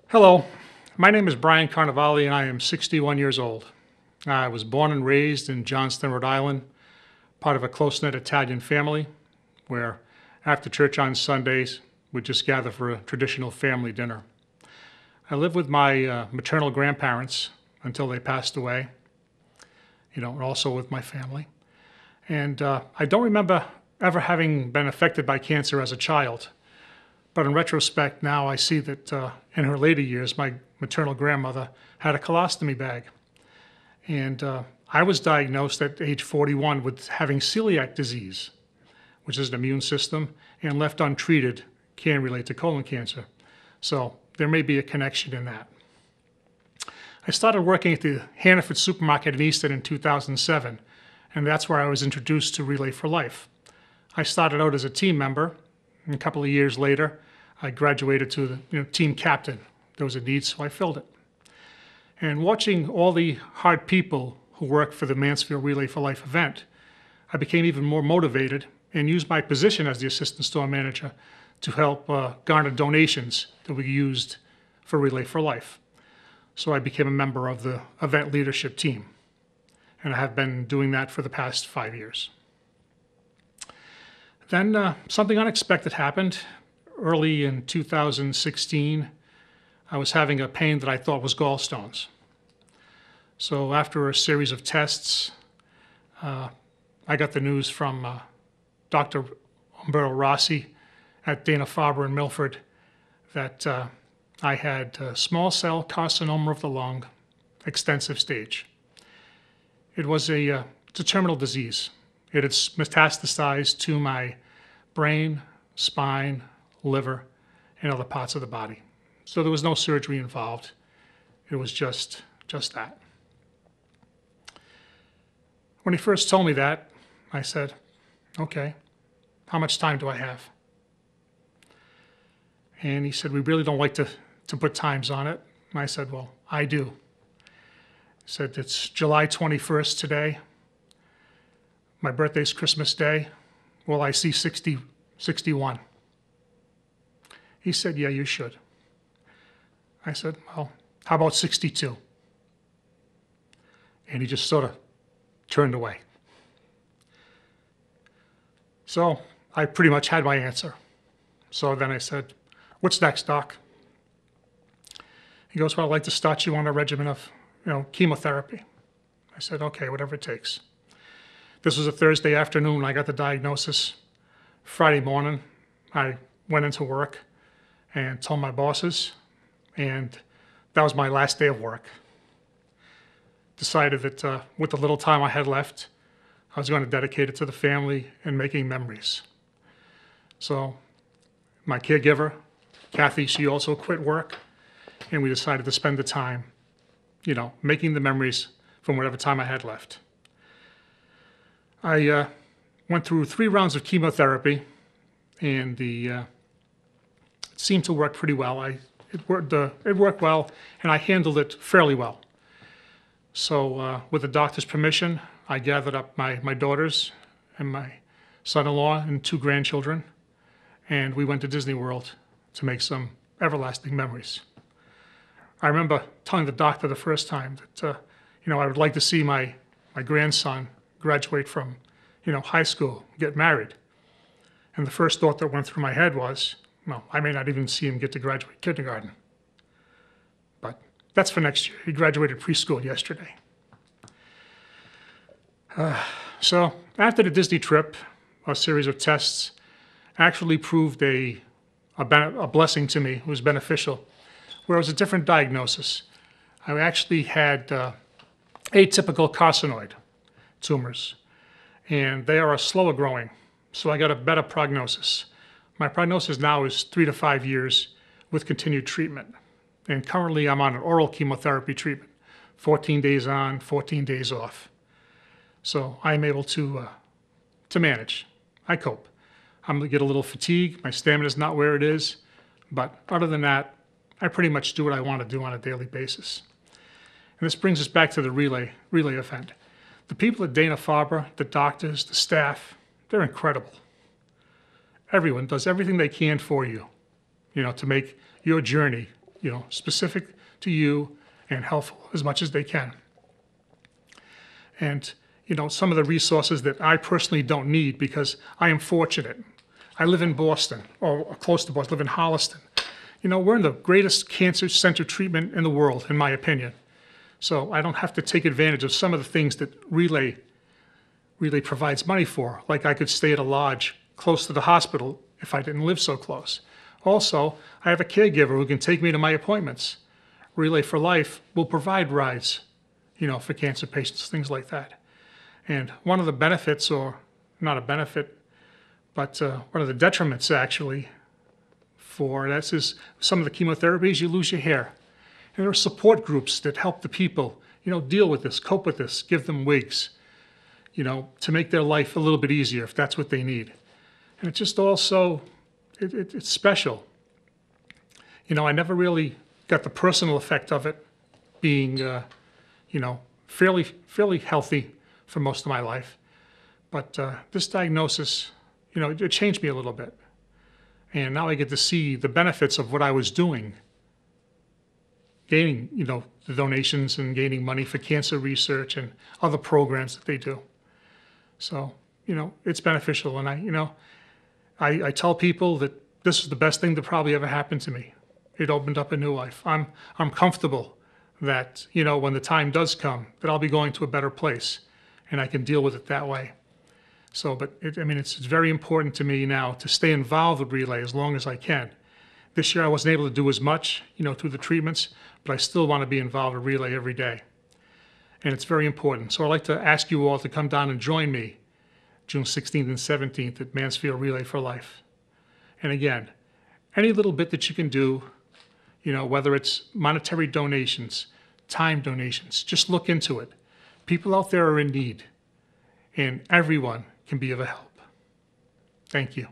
Hello, my name is Brian Carnevale and I am 61 years old. I was born and raised in Johnston, Rhode Island, part of a close-knit Italian family where after church on Sundays we just gather for a traditional family dinner. I lived with my maternal grandparents until they passed away, and also with my family. And I don't remember ever having been affected by cancer as a child. But in retrospect, now I see that in her later years, my maternal grandmother had a colostomy bag. And I was diagnosed at age 41 with having celiac disease, which is an immune system, and left untreated can relate to colon cancer. So there may be a connection in that. I started working at the Hannaford supermarket in Easton in 2007, and that's where I was introduced to Relay for Life. I started out as a team member, and a couple of years later, I graduated to the team captain. There was a need, so I filled it. And watching all the hard people who work for the Mansfield Relay for Life event, I became even more motivated and used my position as the assistant store manager to help garner donations that we used for Relay for Life. So I became a member of the event leadership team, and I have been doing that for the past 5 years. Then something unexpected happened. Early in 2016, I was having a pain that I thought was gallstones. So after a series of tests, I got the news from Dr. Umberto Rossi at Dana-Farber in Milford that I had small cell carcinoma of the lung, extensive stage. It was a terminal disease. It had metastasized to my brain, spine, liver, and other parts of the body. So there was no surgery involved. It was just that. When he first told me that, I said, okay, how much time do I have? And he said, we really don't like to put times on it. And I said, well, I do. He said, it's July 21st today. My birthday's Christmas Day. Well, I see 61. He said, yeah, you should. I said, well, how about 62? And he just sort of turned away. So I pretty much had my answer. So then I said, what's next, Doc? He goes, well, I'd like to start you on a regimen of chemotherapy. I said, okay, whatever it takes. This was a Thursday afternoon. I got the diagnosis. Friday morning, I went into work and told my bosses, and that was my last day of work. Decided that with the little time I had left, I was going to dedicate it to the family and making memories. So my caregiver, Kathy, she also quit work, and we decided to spend the time, making the memories from whatever time I had left. I went through 3 rounds of chemotherapy, and it seemed to work pretty well. It worked well, and I handled it fairly well. So with the doctor's permission, I gathered up my daughters and my son-in-law and 2 grandchildren, and we went to Disney World to make some everlasting memories. I remember telling the doctor the first time that I would like to see my grandson graduate from high school, get married. And the first thought that went through my head was, well, I may not even see him get to graduate kindergarten. But that's for next year. He graduated preschool yesterday. So after the Disney trip, a series of tests actually proved a blessing to me. It was beneficial, where it was a different diagnosis. I actually had atypical carcinoid tumors, and they are slower growing, so I got a better prognosis. My prognosis now is 3 to 5 years with continued treatment, and currently I'm on an oral chemotherapy treatment, 14 days on, 14 days off. So I'm able to manage. I cope. I'm going to get a little fatigue. My stamina's not where it is, but other than that, I pretty much do what I want to do on a daily basis. And this brings us back to the relay event. The people at Dana-Farber, the doctors, the staff, they're incredible. Everyone does everything they can for you, to make your journey specific to you and helpful as much as they can. And, some of the resources that I personally don't need because I am fortunate. I live in Boston, or close to Boston, I live in Holliston. We're in the greatest cancer center treatment in the world, in my opinion. So I don't have to take advantage of some of the things that Relay provides money for. Like I could stay at a lodge close to the hospital if I didn't live so close. Also, I have a caregiver who can take me to my appointments. Relay for Life will provide rides, for cancer patients, things like that. And one of the benefits, or not a benefit, but one of the detriments actually for this is some of the chemotherapies, you lose your hair. And there are support groups that help the people, deal with this, cope with this, give them wigs, to make their life a little bit easier if that's what they need. And it's just also, it's special. I never really got the personal effect of it being, fairly healthy for most of my life. But this diagnosis, it changed me a little bit. And now I get to see the benefits of what I was doing, gaining, the donations and gaining money for cancer research and other programs that they do. So, it's beneficial. And I tell people that this is the best thing that probably ever happened to me. It opened up a new life. I'm comfortable that, when the time does come, that I'll be going to a better place and I can deal with it that way. So, but it's very important to me now to stay involved with Relay as long as I can. This year I wasn't able to do as much, through the treatments, but I still want to be involved with Relay every day. And it's very important. So I'd like to ask you all to come down and join me June 16th and 17th at Mansfield Relay for Life. And again, any little bit that you can do, whether it's monetary donations, time donations, just look into it. People out there are in need, and everyone can be of a help. Thank you.